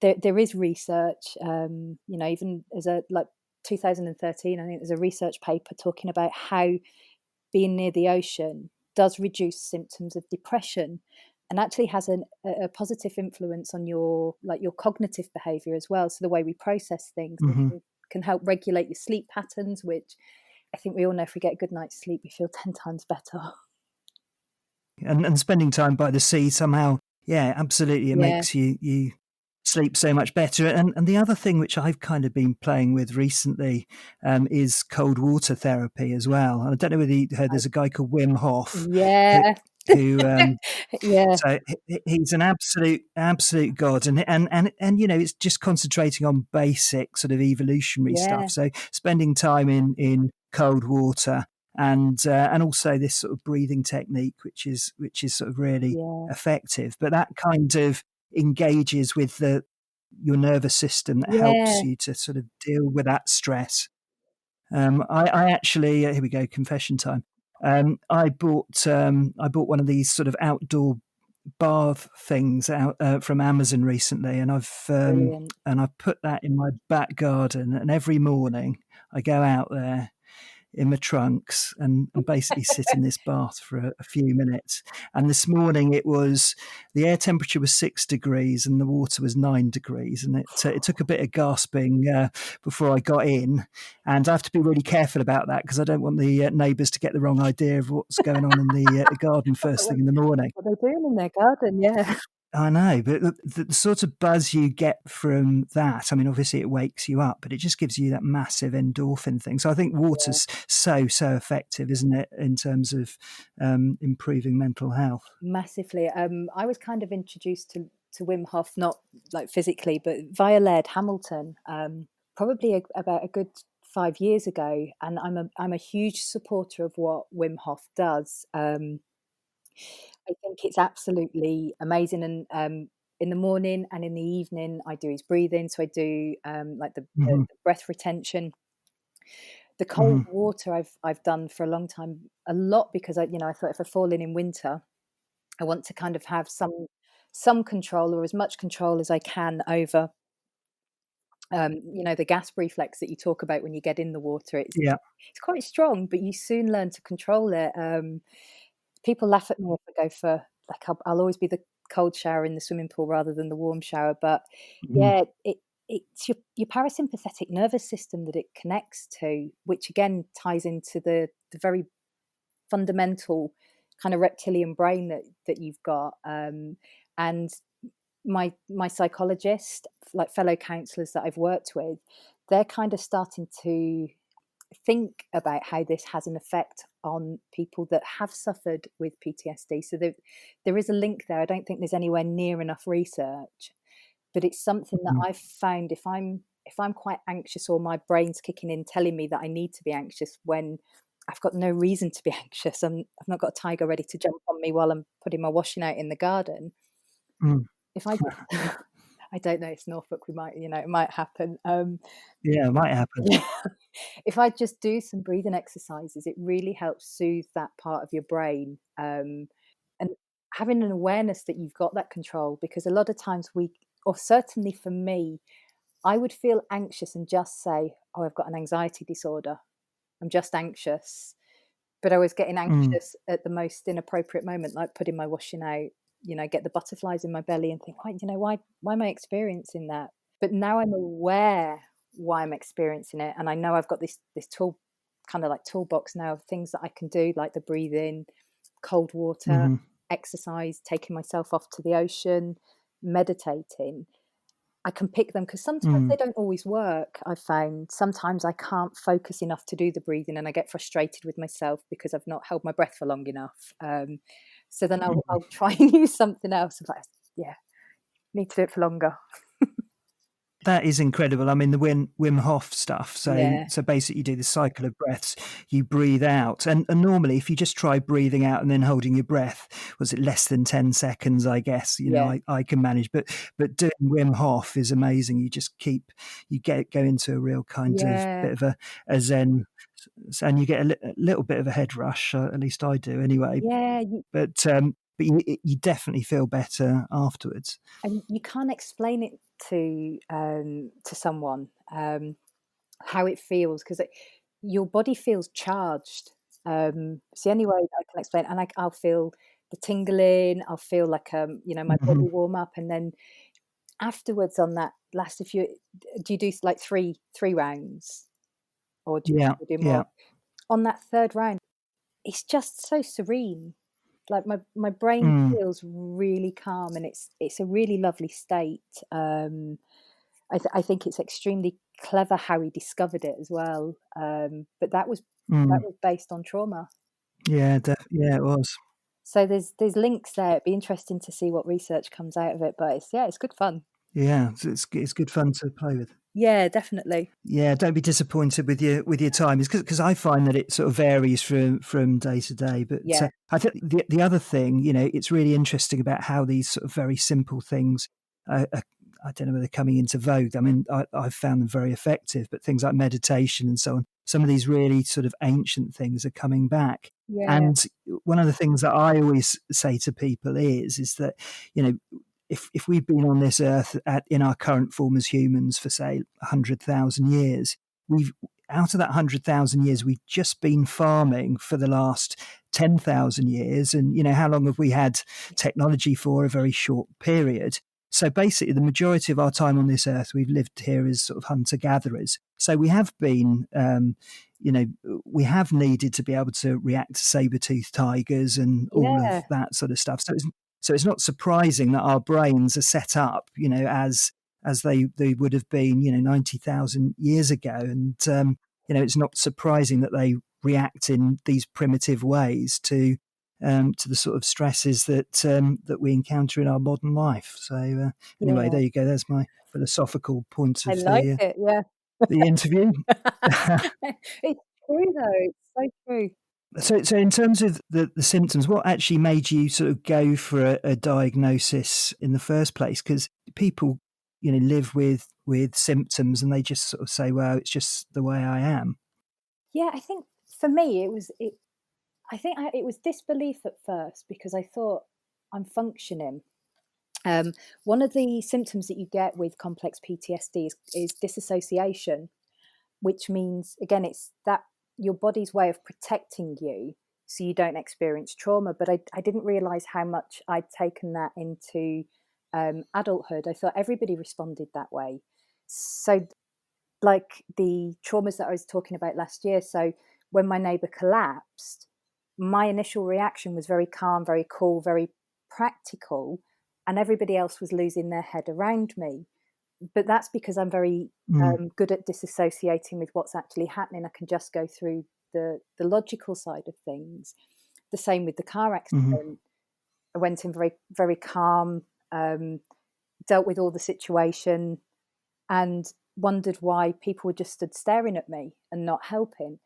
there is research, even as a, like, 2013, I think there's a research paper talking about how being near the ocean does reduce symptoms of depression, and actually has a positive influence on your cognitive behavior as well. So the way we process things, it Mhm. can help regulate your sleep patterns, which I think we all know, if we get a good night's sleep, we feel 10 times better. And spending time by the sea somehow, yeah, absolutely, it Yeah, makes you sleep so much better. And the other thing which I've kind of been playing with recently, is cold water therapy as well. I don't know whether you heard, there's a guy called Wim Hof who yeah, who, yeah, so he's an absolute god, and it's just concentrating on basic sort of evolutionary stuff. yeah, So spending time in cold water, and also this sort of breathing technique, which is sort of really yeah, effective. But that kind of engages with the your nervous system, that helps yeah, you to sort of deal with that stress. I actually, here we go, confession time. I bought one of these sort of outdoor bath things out from Amazon recently, brilliant. and I've put that in my back garden. And every morning I go out there in my trunks and basically sit in this bath for a few minutes. And this morning the air temperature was 6 degrees and the water was 9 degrees, and it took a bit of gasping before I got in. And I have to be really careful about that, because I don't want the neighbours to get the wrong idea of what's going on in the garden first thing in the morning. What they're doing in their garden, yeah. I know, but the sort of buzz you get from that, I mean, obviously it wakes you up, but it just gives you that massive endorphin thing. So I think Yeah, water's so effective, isn't it, in terms of improving mental health? massively. I was kind of introduced to Wim Hof, not like physically, but via Laird Hamilton, probably about a good 5 years ago. And I'm a huge supporter of what Wim Hof does. I think it's absolutely amazing. And in the morning and in the evening, I do his breathing. So I do, like, Hmm. the breath retention. The cold Hmm. water I've done for a long time, a lot, because I thought, if I fall in winter, I want to kind of have some control, or as much control as I can, over the gasp reflex that you talk about when you get in the water. Yeah. It's quite strong, but you soon learn to control it. People laugh at me if I go for, like, I'll always be the cold shower in the swimming pool rather than the warm shower. But Hmm. yeah, it's your parasympathetic nervous system that it connects to, which again ties into the very fundamental kind of reptilian brain that you've got. And my psychologist, like fellow counselors that I've worked with, they're kind of starting to think about how this has an effect on people that have suffered with PTSD. So there is a link there. I don't think there's anywhere near enough research, but it's something that Hmm. I've found, if I'm quite anxious, or my brain's kicking in telling me that I need to be anxious when I've got no reason to be anxious. I've not got a tiger ready to jump on me while I'm putting my washing out in the garden. Mm. If I just I don't know, it's Norfolk, we might, it might happen. Yeah, it might happen. Yeah. If I just do some breathing exercises, it really helps soothe that part of your brain. And having an awareness that you've got that control, because a lot of times or certainly for me, I would feel anxious and just say, oh, I've got an anxiety disorder. I'm just anxious. But I was getting Mm. anxious at the most inappropriate moment, like putting my washing out, get the butterflies in my belly and think, why am I experiencing that? But now I'm aware why I'm experiencing it, and I know I've got this tool, kind of like toolbox now of things that I can do, like the breathing, cold water, Hmm. exercise, taking myself off to the ocean, meditating. I can pick them because sometimes they Mm. don't always work. I've found sometimes I can't focus enough to do the breathing, and I get frustrated with myself because I've not held my breath for long enough. So then I'll try and use something else. I'm like, yeah, need to do it for longer. That is incredible. I mean, the Wim Hof stuff. So, Yeah, so basically, you do the cycle of breaths. You breathe out, and normally, if you just try breathing out and then holding your breath, was it less than 10 seconds? I guess yeah, I can manage, but doing Wim Hof is amazing. You just go into a real kind of yeah, bit of a zen, and you get a little bit of a head rush. At least I do, anyway. yeah. But you definitely feel better afterwards. And you can't explain it to someone how it feels because your body feels charged. It's the only way I can explain it. And I'll feel the tingling. I'll feel like my body Hmm. warm up, and then afterwards on that last, if you do you do like three rounds, or do Yeah, you do more? yeah. On that third round, it's just so serene. Like my brain Mm. feels really calm, and it's a really lovely state. I think it's extremely clever how he discovered it as well. But that Mm. was based on trauma. Yeah, yeah, it was. So there's links there. It'd be interesting to see what research comes out of it. But it's good fun. Yeah, it's good fun to play with. Yeah, definitely. Yeah, don't be disappointed with your time. It's because I find that it sort of varies from day to day. But Yeah, I think the other thing, it's really interesting about how these sort of very simple things are, I don't know whether they're coming into vogue. I mean, I've found them very effective, but things like meditation and so on, some of these really sort of ancient things are coming back. yeah, And one of the things that I always say to people is that, you know, if we've been on this earth in our current form as humans for say 100,000 years, we've out of that 100,000 years, we've just been farming for the last 10,000 years. And, how long have we had technology for? A very short period. So basically, the majority of our time on this earth, we've lived here as sort of hunter gatherers. So we have been, we have needed to be able to react to saber-toothed tigers and all yeah, of that sort of stuff. So it's not surprising that our brains are set up, as they would have been, 90,000 years ago. And, it's not surprising that they react in these primitive ways to the sort of stresses that we encounter in our modern life. So anyway, yeah. there you go. There's my philosophical point I of like it. Yeah, the interview. it's true though. It's so true. So in terms of the symptoms, what actually made you sort of go for a diagnosis in the first place? Because people, live with symptoms and they just sort of say, "Well, it's just the way I am." Yeah, I think for me it was it. I think it was disbelief at first because I thought I'm functioning. Um, One of the symptoms that you get with complex PTSD is disassociation, which means, again, it's that your body's way of protecting you so you don't experience trauma. But I didn't realize how much I'd taken that into adulthood. I thought everybody responded that way. So, like the traumas that I was talking about last year. So, when my neighbor collapsed, my initial reaction was very calm, very cool, very practical, and everybody else was losing their head around me. But that's because I'm very Mm, good at disassociating with what's actually happening. I can just go through the logical side of things. The same with the car hmm. accident. I went in very, very calm, um, dealt with all the situation, and wondered why people were just stood staring at me and not helping,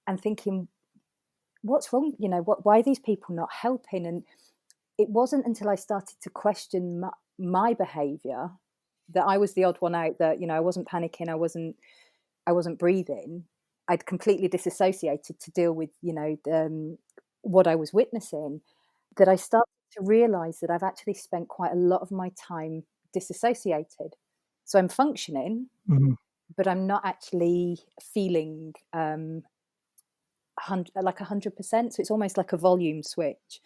and thinking, what's wrong? Why are these people not helping? And it wasn't until I started to question my behavior that I was the odd one out, that I wasn't panicking, I wasn't breathing. I'd completely disassociated to deal with what I was witnessing, that I started to realize that I've actually spent quite a lot of my time disassociated. So I'm functioning, Hmm. but I'm not actually feeling like 100%. So it's almost like a volume switch.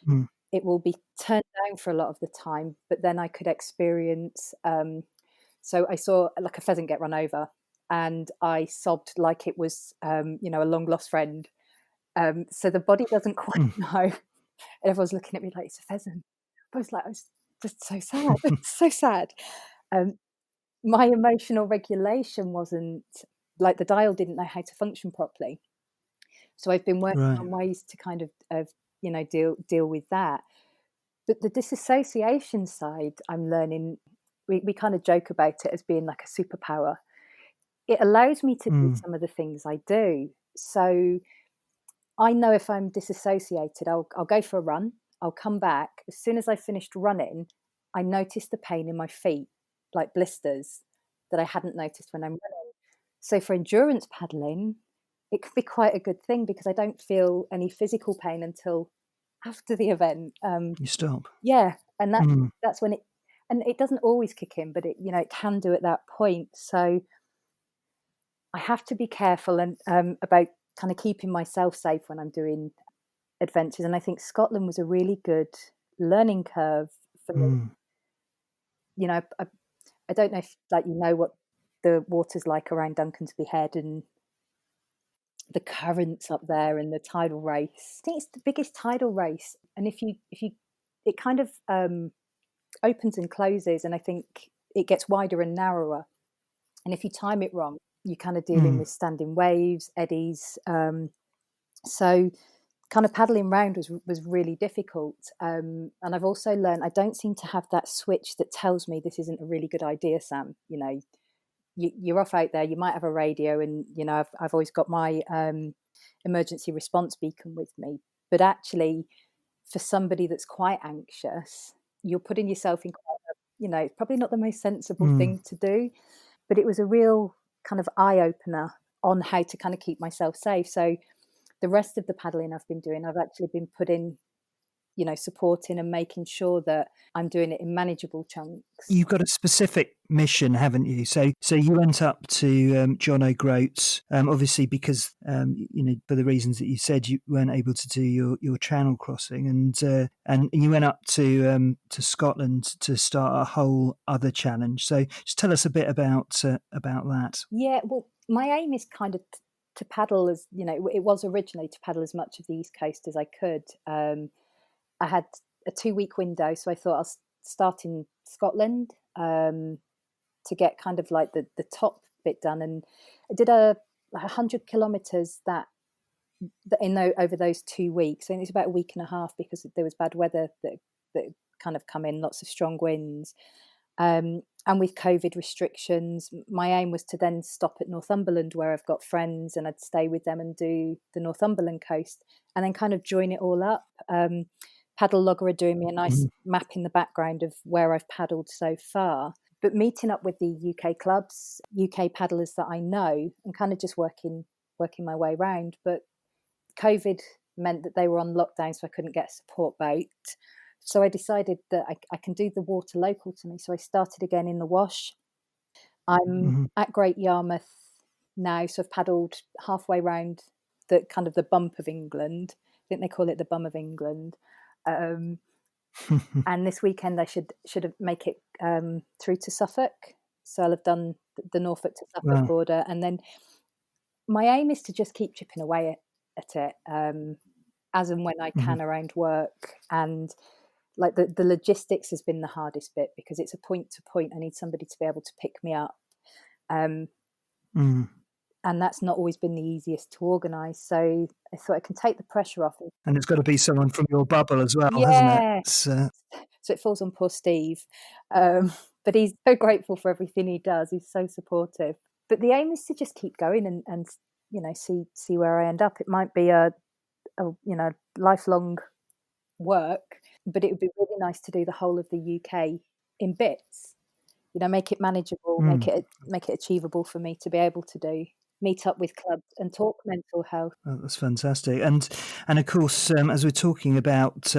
Mm. It will be turned down for a lot of the time, but then I could experience So I saw like a pheasant get run over, and I sobbed like it was, a long lost friend. So the body doesn't quite know. And everyone's looking at me like, it's a pheasant. I was like, I was just so sad. It's so sad. Um, my emotional regulation wasn't like, the dial didn't know how to function properly. So I've been working Right. on ways to kind of deal with that. But the disassociation side, I'm learning. We kind of joke about it as being like a superpower. It allows me to do some of the things I do. So I know if I'm disassociated, I'll go for a run. I'll come back. As soon as I finished running, I noticed the pain in my feet, like blisters that I hadn't noticed when I'm running. So for endurance paddling, it could be quite a good thing because I don't feel any physical pain until after the event. You stop. Yeah, and that's when it doesn't always kick in, but it can do at that point. So I have to be careful and about kind of keeping myself safe when I'm doing adventures. And I think Scotland was a really good learning curve for me. I don't know if what the water's like around Duncansby Head and the currents up there and the tidal race. I think it's the biggest tidal race, and if you it kind of opens and closes, and I think it gets wider and narrower. And if you time it wrong, you're kind of dealing with standing waves, eddies. So kind of paddling round was really difficult. And I've also learned I don't seem to have that switch that tells me this isn't a really good idea, Sam. You're off out there, you might have a radio, and I've always got my emergency response beacon with me. But actually, for somebody that's quite anxious, you're putting yourself in quite probably not the most sensible thing to do. But it was a real kind of eye-opener on how to kind of keep myself safe. So the rest of the paddling I've been doing, I've actually been putting supporting and making sure that I'm doing it in manageable chunks. You've got a specific mission, haven't you? So you went up to John O'Groats, obviously because for the reasons that you said, you weren't able to do your channel crossing, and you went up to Scotland to start a whole other challenge. So just tell us a bit about that. Yeah, well, my aim is kind of to paddle as it was originally to paddle as much of the East Coast as I could. I had a 2-week window, so I thought I'll start in Scotland to get kind of like the top bit done. And I did 100 kilometres over those 2 weeks. And it's about a week and a half because there was bad weather that kind of come in, lots of strong winds. And with COVID restrictions, my aim was to then stop at Northumberland, where I've got friends, and I'd stay with them and do the Northumberland coast and then kind of join it all up. Paddle Logger are doing me a nice map in the background of where I've paddled so far. But meeting up with the UK clubs, UK paddlers that I know, and kind of just working my way around. But COVID meant that they were on lockdown, so I couldn't get a support boat. So I decided that I can do the water local to me. So I started again in the Wash. I'm at Great Yarmouth now, so I've paddled halfway round the kind of the bump of England. I think they call it the bum of England. And this weekend I should make it through to Suffolk. So I'll have done the Norfolk to Suffolk border, and then my aim is to just keep chipping away at it as and when I can around work. And like the logistics has been the hardest bit because it's a point to point. I need somebody to be able to pick me up. And that's not always been the easiest to organise. So I thought I can take the pressure off. And it's got to be someone from your bubble as well, yeah. hasn't it? So it falls on poor Steve. But he's so grateful for everything he does. He's so supportive. But the aim is to just keep going and see where I end up. It might be a lifelong work, but it would be really nice to do the whole of the UK in bits. Make it manageable, make it achievable for me to be able to do. Meet up with clubs and talk mental health. Oh, that's fantastic. And of course, as we're talking about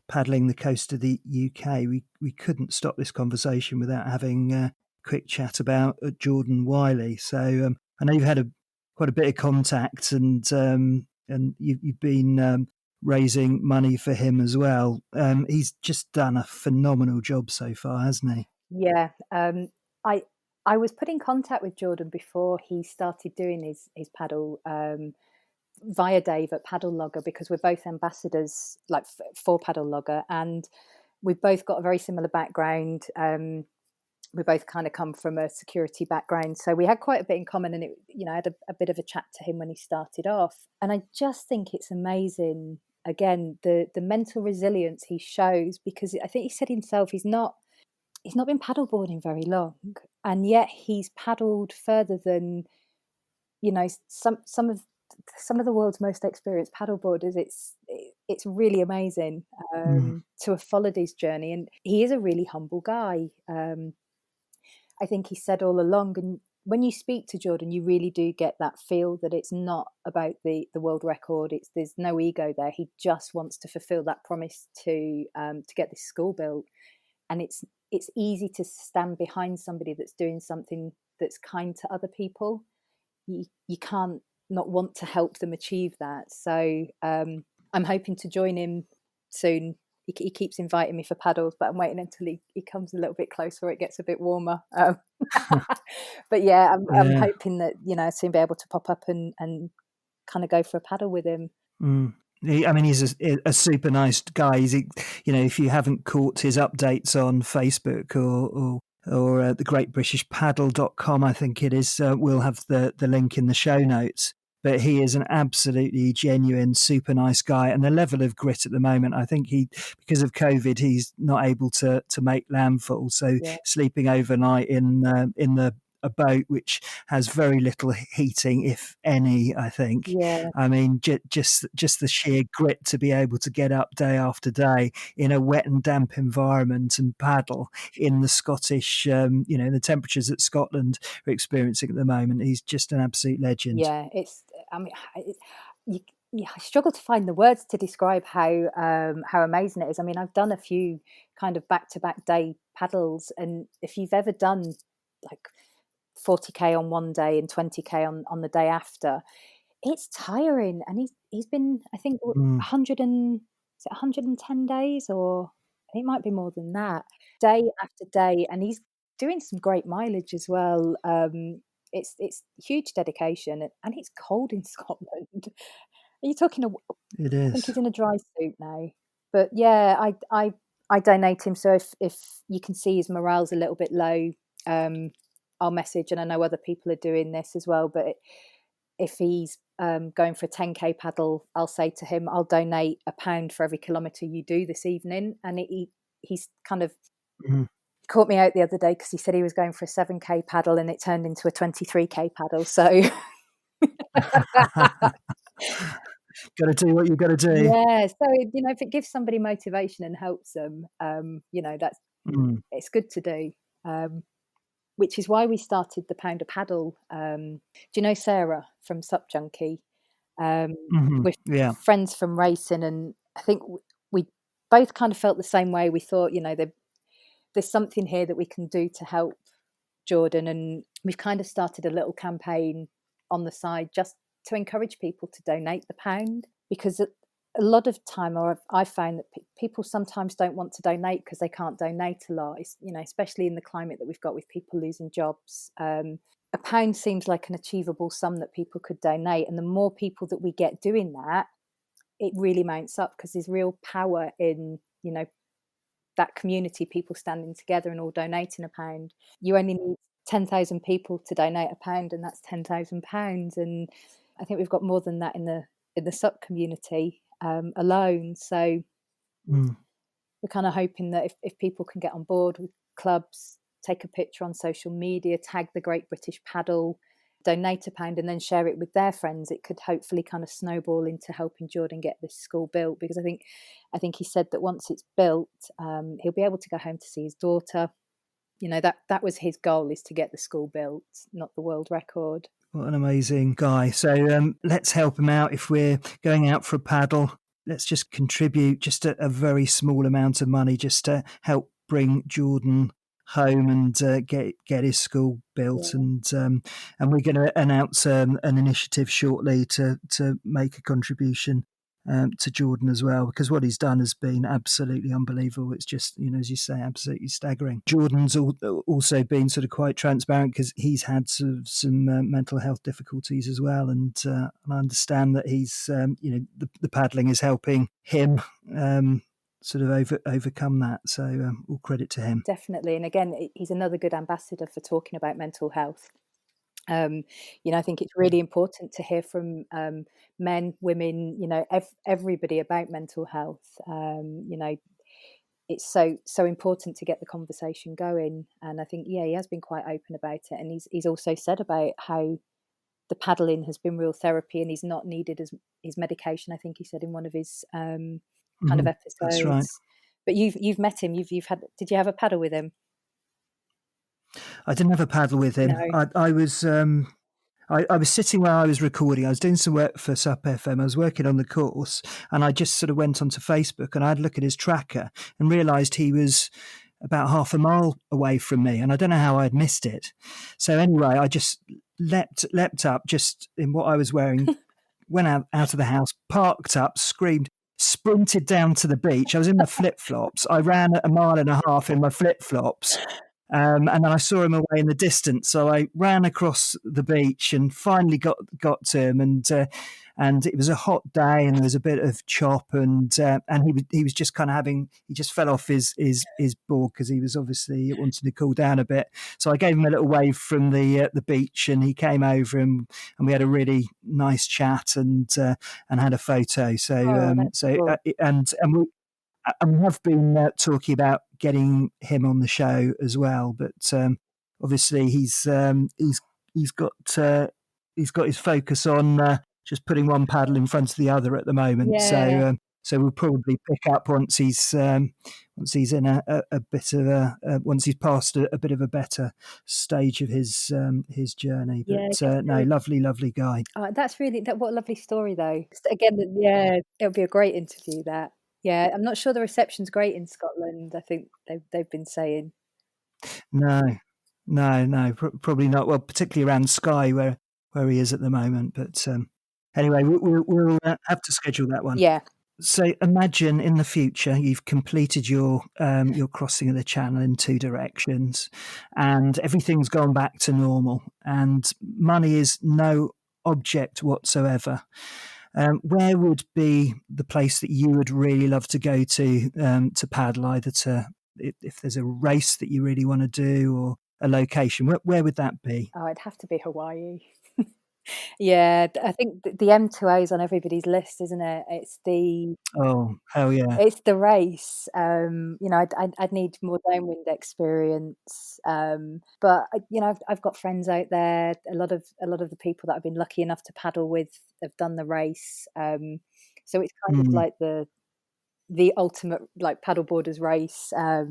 paddling the coast of the UK, we couldn't stop this conversation without having a quick chat about Jordan Wiley. So I know you've had quite a bit of contact, and you've been raising money for him as well. He's just done a phenomenal job so far, hasn't he? Yeah. I was put in contact with Jordan before he started doing his paddle via Dave at Paddle Logger, because we're both ambassadors like for Paddle Logger, and we've both got a very similar background. We both kind of come from a security background, so we had quite a bit in common. And I had a bit of a chat to him when he started off, and I just think it's amazing. Again, the mental resilience he shows, because I think he said himself he's not been paddleboarding very long, and yet he's paddled further than some of the world's most experienced paddleboarders. It's really amazing to have followed his journey, and he is a really humble guy. I think he said all along, and when you speak to Jordan, you really do get that feel that it's not about the world record. There's no ego there. He just wants to fulfill that promise to get this school built, and it's easy to stand behind somebody that's doing something that's kind to other people. You can't not want to help them achieve that. So I'm hoping to join him soon. He keeps inviting me for paddles, but I'm waiting until he comes a little bit closer, or it gets a bit warmer. But yeah, I'm hoping that soon be able to pop up and kind of go for a paddle with him. He's a super nice guy. If you haven't caught his updates on Facebook or thegreatbritishpaddle.com, I think it is, we'll have the link in the show notes. But he is an absolutely genuine, super nice guy. And the level of grit at the moment, I think because of COVID, he's not able to make landfall. So sleeping overnight in a boat which has very little heating, if any, I think. Yeah. I mean, just the sheer grit to be able to get up day after day in a wet and damp environment and paddle in the Scottish, the temperatures that Scotland are experiencing at the moment. He's just an absolute legend. Yeah, I struggle to find the words to describe how amazing it is. I mean, I've done a few kind of back-to-back day paddles, and if you've ever done like 40k on one day and 20k on the day after, it's tiring. And he's been, I think, 110 days, or it might be more than that, day after day, and he's doing some great mileage as well. It's huge dedication, and it's cold in Scotland. Are you talking? It is. I think he's in a dry suit now. But yeah, I donate him. So if you can see his morale's a little bit low, I'll message, and I know other people are doing this as well. But if he's going for a 10k paddle, I'll say to him, I'll donate £1 for every kilometre you do this evening. And he's kind of caught me out the other day, because he said he was going for a 7k paddle, and it turned into a 23k paddle. So got to do what you got to do. Yeah. So if it gives somebody motivation and helps them, that's it's good to do. Which is why we started the Pound a Paddle. Do you know Sarah from Sup Junkie? We're friends from racing, and I think we both kind of felt the same way. We thought, there's something here that we can do to help Jordan, and we've kind of started a little campaign on the side just to encourage people to donate the pound, because a lot of time, or I've found that people sometimes don't want to donate because they can't donate a lot. Especially in the climate that we've got with people losing jobs. A pound seems like an achievable sum that people could donate, and the more people that we get doing that, it really mounts up, because there's real power in that community, people standing together and all donating a pound. You only need 10,000 people to donate a pound, and that's £10,000. And I think we've got more than that in the SUP community alone. So we're kind of hoping that if people can get on board with clubs, take a picture on social media, tag the Great British Paddle, donate a pound, and then share it with their friends, it could hopefully kind of snowball into helping Jordan get this school built. Because I think he said that once it's built, he'll be able to go home to see his daughter. That was his goal, is to get the school built, not the world record. What an amazing guy. So let's help him out. If we're going out for a paddle, let's just contribute just a very small amount of money just to help bring Jordan home and get his school built. Yeah. And we're going to announce an initiative shortly to make a contribution. to Jordan as well, because what he's done has been absolutely unbelievable. It's just, as you say, absolutely staggering. Jordan's also been sort of quite transparent because he's had some mental health difficulties as well, and I understand that he's, the paddling is helping him sort of overcome that. So all credit to him. Definitely. And again, he's another good ambassador for talking about mental health. I think it's really important to hear from men, women, everybody about mental health. It's so important to get the conversation going. And I think, he has been quite open about it. And he's also said about how the paddling has been real therapy and he's not needed his medication. I think he said in one of his kind of episodes. That's right. But you've met him. You've had. Did you have a paddle with him? I didn't have a paddle with him. No. I was. I was sitting where I was recording. I was doing some work for SUP FM. I was working on the course, and I just sort of went onto Facebook and I had a look at his tracker and realised he was about half a mile away from me, and I don't know how I'd missed it. So anyway, I just leapt up, just in what I was wearing, went out of the house, parked up, screamed, sprinted down to the beach. I was in my flip-flops. I ran 1.5 miles in my flip-flops. And then I saw him away in the distance, so I ran across the beach and finally got to him. And it was a hot day, and there was a bit of chop, and he was just kind of he just fell off his board because he was obviously wanting to cool down a bit. So I gave him a little wave from the beach, and he came over and we had a really nice chat and had a photo. So cool. And we have been talking about getting him on the show as well, but obviously he's got his focus on just putting one paddle in front of the other at the moment. Yeah. So we'll probably pick up once he's in a bit of once he's past a bit of a better stage of his journey. But no, lovely guy. Oh, that's really what a lovely story though. Again, it'll be a great interview. That. Yeah, I'm not sure the reception's great in Scotland. I think they've been saying. No, probably not. Well, particularly around Skye where he is at the moment. But anyway, we'll have to schedule that one. Yeah. So imagine in the future you've completed your crossing of the channel in 2 directions, and everything's gone back to normal, and money is no object whatsoever. Where would be the place that you would really love to go to paddle, either if there's a race that you really want to do, or a location? Where would that be? Oh, it'd have to be Hawaii. Yeah, I think the M2A is on everybody's list, isn't it? It's Hell yeah! It's the race. I'd need more downwind experience. But I've got friends out there. A lot of the people that I've been lucky enough to paddle with have done the race. So it's kind of like the ultimate like paddleboarders race. I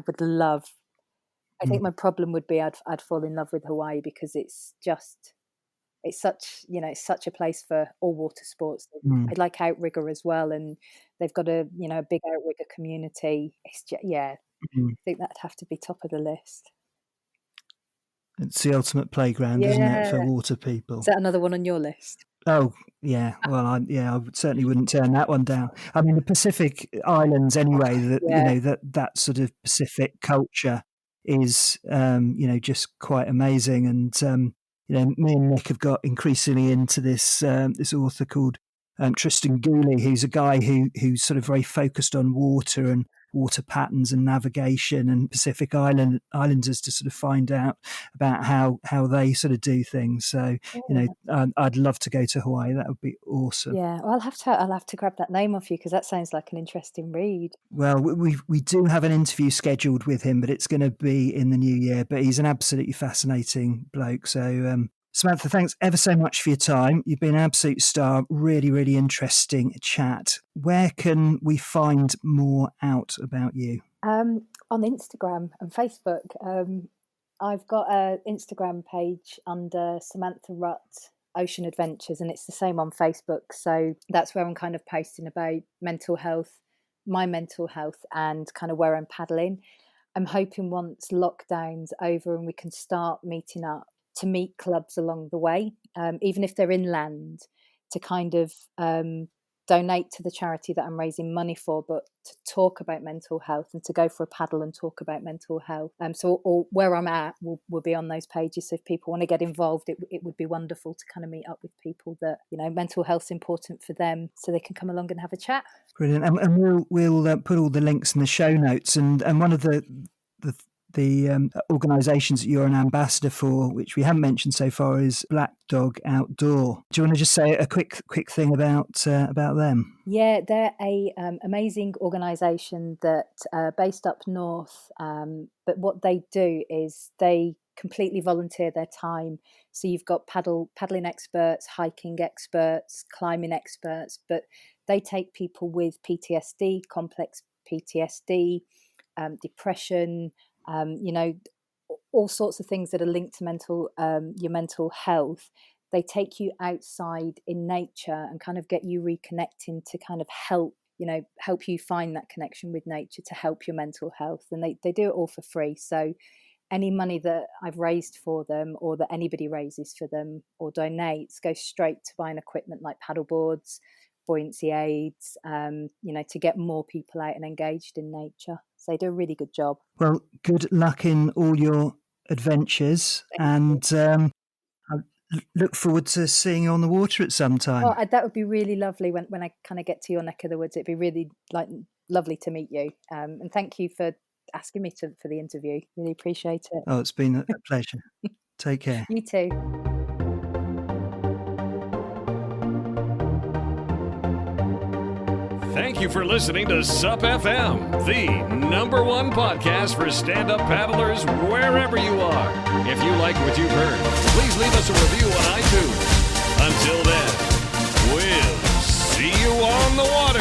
would love. I think my problem would be I'd fall in love with Hawaii because it's such a place for all water sports. I'd like outrigger as well, and they've got a big outrigger community. It's just, I think that'd have to be top of the list. It's the ultimate playground, isn't it, for water people? Is that another one on your list? Oh yeah, well I certainly wouldn't turn that one down. I mean, the Pacific Islands anyway. That sort of Pacific culture is just quite amazing, and me and Nick have got increasingly into this author called Tristan Gooley, who's a guy who's sort of very focused on water and water patterns and navigation and Pacific Islanders to sort of find out about how they sort of do things. So I'd love to go to Hawaii. That would be awesome. Yeah, well, I'll have to grab that name off you because that sounds like an interesting read. Well, we do have an interview scheduled with him, but it's going to be in the new year. But he's an absolutely fascinating bloke. So Samantha, thanks ever so much for your time. You've been an absolute star. Really, really interesting chat. Where can we find more out about you? On Instagram and Facebook. I've got an Instagram page under Samantha Rutt Ocean Adventures, and it's the same on Facebook. So that's where I'm kind of posting about mental health, my mental health, and kind of where I'm paddling. I'm hoping once lockdown's over and we can start meeting up to meet clubs along the way, even if they're inland, to kind of donate to the charity that I'm raising money for, but to talk about mental health and to go for a paddle and talk about mental health. So where I'm at will be on those pages. So if people want to get involved, it would be wonderful to kind of meet up with people that, mental health's important for them, so they can come along and have a chat. Brilliant. And we'll put all the links in the show notes. And one of the organisations that you're an ambassador for, which we haven't mentioned so far, is Black Dog Outdoor. Do you want to just say a quick thing about them? Yeah, they're a amazing organisation that based up north. But what they do is they completely volunteer their time. So you've got paddling experts, hiking experts, climbing experts, but they take people with PTSD, complex PTSD, depression, all sorts of things that are linked to your mental health. They take you outside in nature and kind of get you reconnecting to kind of help you find that connection with nature to help your mental health. And they do it all for free. So any money that I've raised for them, or that anybody raises for them or donates, goes straight to buying equipment like paddle boards, buoyancy aids, to get more people out and engaged in nature. So they do a really good job. Well, good luck in all your adventures. And I look forward to seeing you on the water at some time. Oh, that would be really lovely when I kind of get to your neck of the woods. It'd be really lovely to meet you. And thank you for asking me for the interview. Really appreciate it. Oh, it's been a pleasure. Take care. You too. Thank you for listening to Sup FM, the #1 podcast for stand-up paddlers wherever you are. If you like what you've heard, please leave us a review on iTunes. Until then, we'll see you on the water.